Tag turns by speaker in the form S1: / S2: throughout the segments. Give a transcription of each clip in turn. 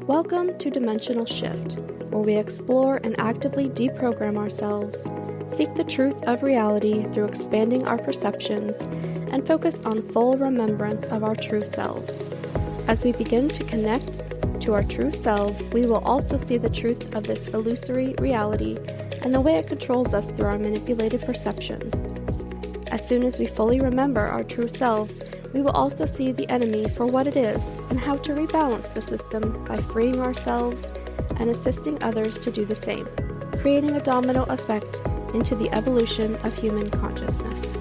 S1: Welcome to Dimensional Shift, where we explore and actively deprogram ourselves, seek the truth of reality through expanding our perceptions, and focus on full remembrance of our true selves. As we begin to connect to our true selves, we will also see the truth of this illusory reality and the way it controls us through our manipulated perceptions. As soon as we fully remember our true selves, we will also see the enemy for what it is and how to rebalance the system by freeing ourselves and assisting others to do the same, creating a domino effect into the evolution of human consciousness.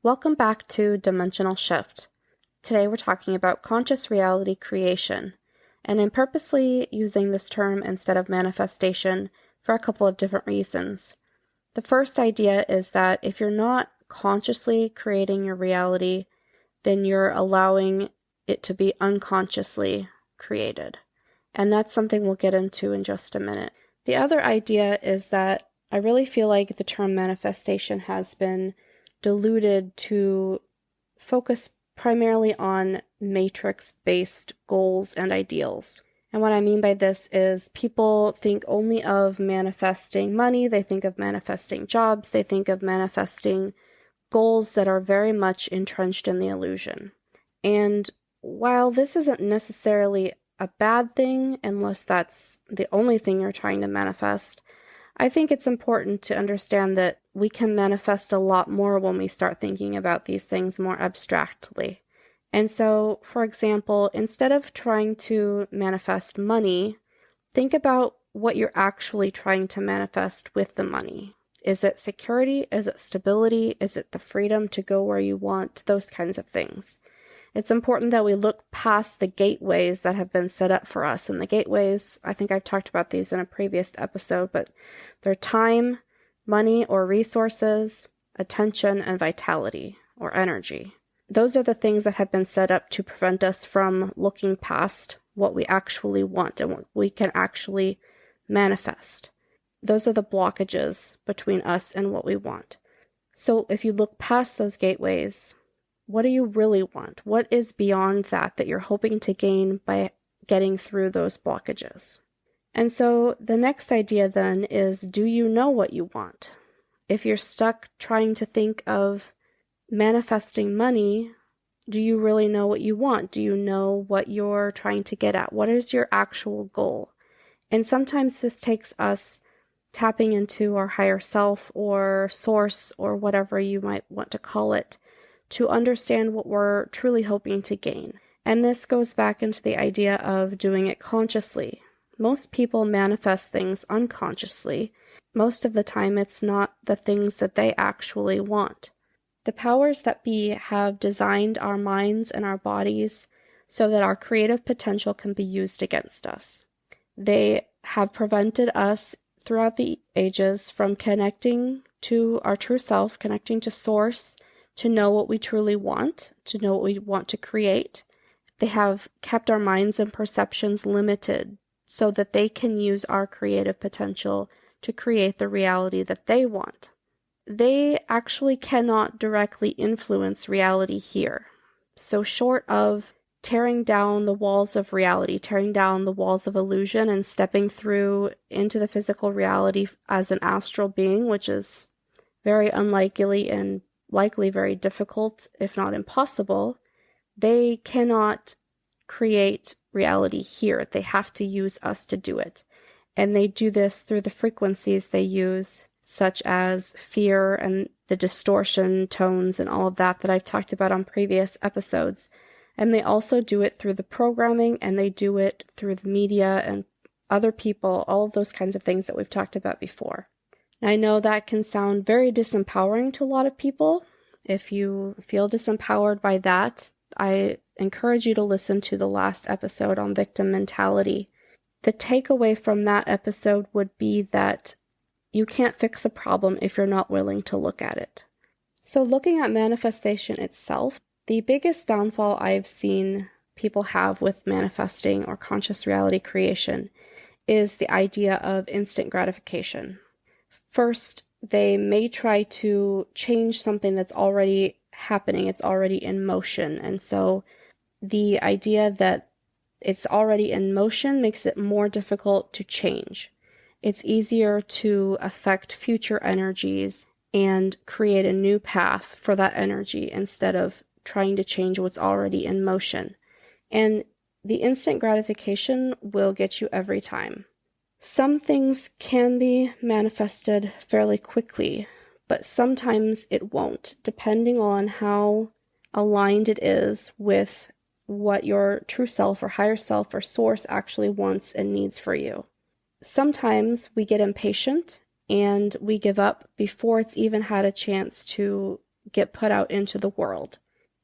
S1: Welcome back to Dimensional Shift. Today we're talking about conscious reality creation, and I'm purposely using this term instead of manifestation for a couple of different reasons. The first idea is that if you're not consciously creating your reality, then you're allowing it to be unconsciously created. And that's something we'll get into in just a minute. The other idea is that I really feel like the term manifestation has been diluted to focus primarily on matrix-based goals and ideals. And what I mean by this is people think only of manifesting money, they think of manifesting jobs, they think of manifesting goals that are very much entrenched in the illusion. And while this isn't necessarily a bad thing, unless that's the only thing you're trying to manifest, I think it's important to understand that we can manifest a lot more when we start thinking about these things more abstractly. And so, for example, instead of trying to manifest money, think about what you're actually trying to manifest with the money. Is it security? Is it stability? Is it the freedom to go where you want? Those kinds of things. It's important that we look past the gateways that have been set up for us. And the gateways, I think I've talked about these in a previous episode, but they're time, money or resources, attention, and vitality or energy. Those are the things that have been set up to prevent us from looking past what we actually want and what we can actually manifest. Those are the blockages between us and what we want. So if you look past those gateways, what do you really want? What is beyond that you're hoping to gain by getting through those blockages? And so the next idea then is, do you know what you want? If you're stuck trying to think of manifesting money, do you really know what you want? Do you know what you're trying to get at? What is your actual goal? And sometimes this takes us tapping into our higher self or source or whatever you might want to call it to understand what we're truly hoping to gain. And this goes back into the idea of doing it consciously. Most people manifest things unconsciously. Most of the time, it's not the things that they actually want. The powers that be have designed our minds and our bodies so that our creative potential can be used against us. They have prevented us throughout the ages from connecting to our true self, connecting to source, to know what we truly want, to know what we want to create. They have kept our minds and perceptions limited so that they can use our creative potential to create the reality that they want. They actually cannot directly influence reality here. So short of tearing down the walls of reality, tearing down the walls of illusion and stepping through into the physical reality as an astral being, which is very unlikely and likely very difficult, if not impossible, they cannot create reality here. They have to use us to do it. And they do this through the frequencies they use, such as fear and the distortion tones and all of that I've talked about on previous episodes. And they also do it through the programming, and they do it through the media and other people, all of those kinds of things that we've talked about before. Now, I know that can sound very disempowering to a lot of people. If you feel disempowered by that, I encourage you to listen to the last episode on victim mentality. The takeaway from that episode would be that you can't fix a problem if you're not willing to look at it. So looking at manifestation itself, the biggest downfall I've seen people have with manifesting or conscious reality creation is the idea of instant gratification. First, they may try to change something that's already happening. It's already in motion. And so the idea that it's already in motion makes it more difficult to change. It's easier to affect future energies and create a new path for that energy instead of trying to change what's already in motion. And the instant gratification will get you every time. Some things can be manifested fairly quickly, but sometimes it won't, depending on how aligned it is with what your true self or higher self or source actually wants and needs for you. Sometimes we get impatient and we give up before it's even had a chance to get put out into the world.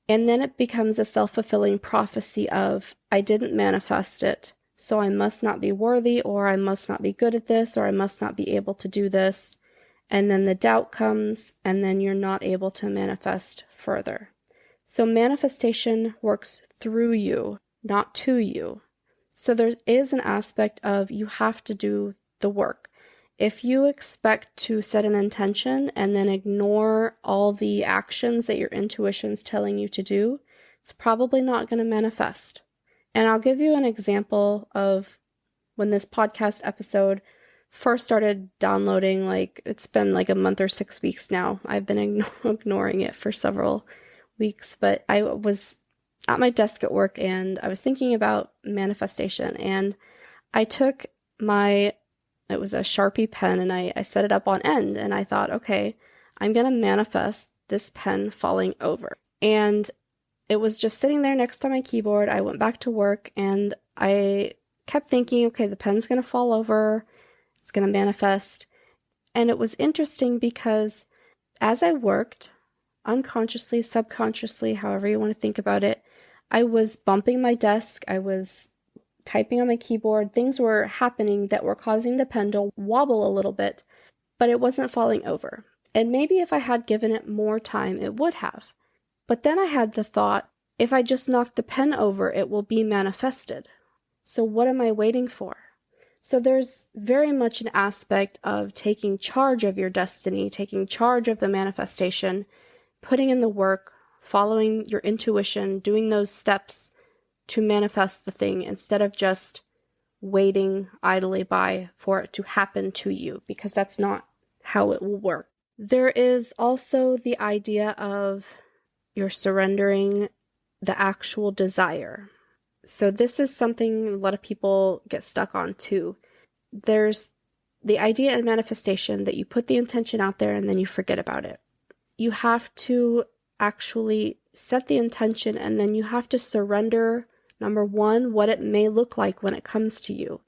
S1: And then it becomes a self-fulfilling prophecy of, I didn't manifest it, so I must not be worthy, or I must not be good at this, or I must not be able to do this. And then the doubt comes, and then you're not able to manifest further. So manifestation works through you, not to you. So there is an aspect of you have to do the work. If you expect to set an intention and then ignore all the actions that your intuition's telling you to do, it's probably not going to manifest. And I'll give you an example of when this podcast episode first started downloading. It's been like a month or 6 weeks now. I've been ignoring it for several weeks, but I was at my desk at work and I was thinking about manifestation, and I took it was a Sharpie pen, and I set it up on end, and I thought, okay, I'm going to manifest this pen falling over. And it was just sitting there next to my keyboard. I went back to work and I kept thinking, okay, the pen's going to fall over. It's going to manifest. And it was interesting because as I worked, unconsciously, subconsciously, however you want to think about it, I was bumping my desk. I was typing on my keyboard. Things were happening that were causing the pen to wobble a little bit, but it wasn't falling over. And maybe if I had given it more time, it would have. But then I had the thought, if I just knock the pen over, it will be manifested. So what am I waiting for? So there's very much an aspect of taking charge of your destiny, taking charge of the manifestation, putting in the work, following your intuition, doing those steps to manifest the thing instead of just waiting idly by for it to happen to you, because that's not how it will work. There is also the idea of you're surrendering the actual desire. So this is something a lot of people get stuck on too. There's the idea in manifestation that you put the intention out there and then you forget about it. You have to actually set the intention, and then you have to surrender, number one, what it may look like when it comes to you.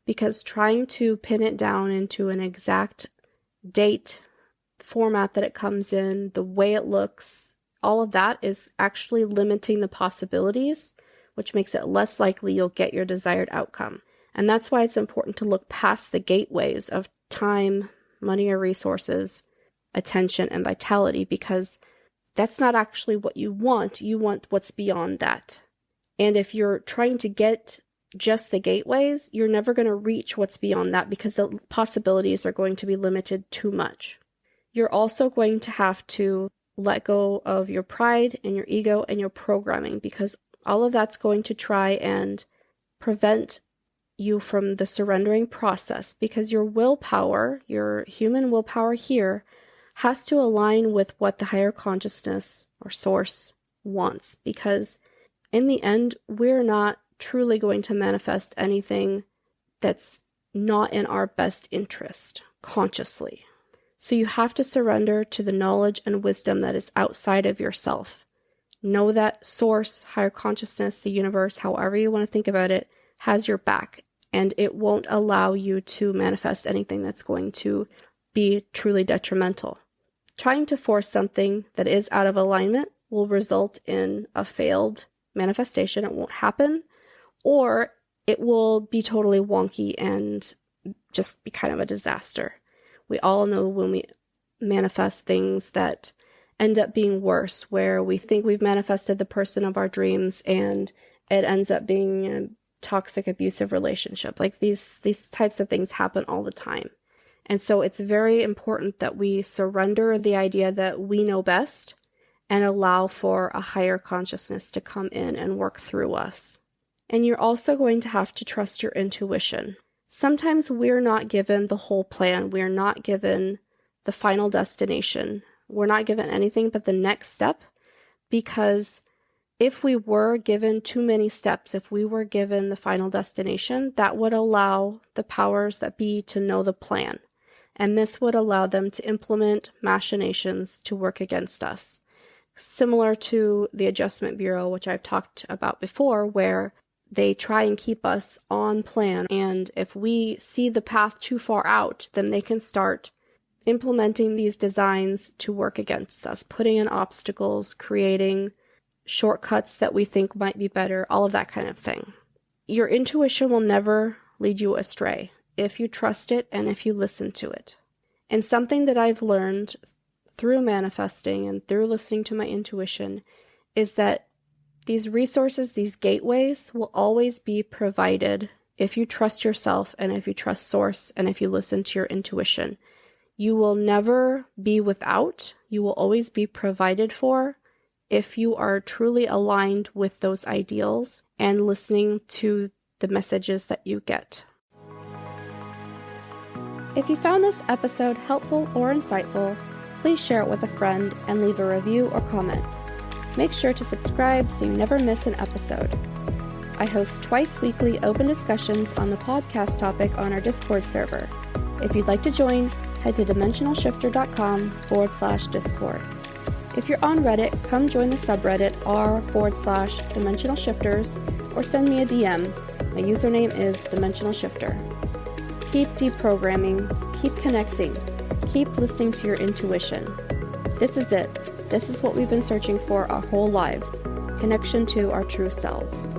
S1: Because trying to pin it down into an exact date, format that it comes in, the way it looks, all of that is actually limiting the possibilities, which makes it less likely you'll get your desired outcome. And that's why it's important to look past the gateways of time, money or resources, attention, and vitality, because that's not actually what you want. You want what's beyond that. And if you're trying to get just the gateways, you're never going to reach what's beyond that because the possibilities are going to be limited too much. You're also going to have to let go of your pride and your ego and your programming, because all of that's going to try and prevent you from the surrendering process, because your willpower, your human willpower here, has to align with what the higher consciousness or source wants, because in the end, we're not truly going to manifest anything that's not in our best interest consciously. So you have to surrender to the knowledge and wisdom that is outside of yourself. Know that source, higher consciousness, the universe, however you want to think about it, has your back, and it won't allow you to manifest anything that's going to be truly detrimental. Trying to force something that is out of alignment will result in a failed manifestation. It won't happen, or it will be totally wonky and just be kind of a disaster. We all know when we manifest things that end up being worse, where we think we've manifested the person of our dreams and it ends up being a toxic, abusive relationship. Like these types of things happen all the time. And so it's very important that we surrender the idea that we know best and allow for a higher consciousness to come in and work through us. And you're also going to have to trust your intuition. Sometimes we're not given the whole plan. We're not given the final destination. We're not given anything but the next step, because if we were given too many steps, if we were given the final destination, that would allow the powers that be to know the plan. And this would allow them to implement machinations to work against us. Similar to the Adjustment Bureau, which I've talked about before, where they try and keep us on plan. And if we see the path too far out, then they can start implementing these designs to work against us, putting in obstacles, creating shortcuts that we think might be better, all of that kind of thing. Your intuition will never lead you astray if you trust it and if you listen to it. And something that I've learned through manifesting and through listening to my intuition is that these resources, these gateways, will always be provided if you trust yourself and if you trust Source and if you listen to your intuition. You will never be without. You will always be provided for if you are truly aligned with those ideals and listening to the messages that you get. If you found this episode helpful or insightful, please share it with a friend and leave a review or comment. Make sure to subscribe so you never miss an episode. I host twice weekly open discussions on the podcast topic on our Discord server. If you'd like to join, head to dimensionalshifter.com/Discord. If you're on Reddit, come join the subreddit r/Dimensional Shifters or send me a DM. My username is Dimensional Shifter. Keep deprogramming, keep connecting, keep listening to your intuition. This is it. This is what we've been searching for our whole lives. Connection to our true selves.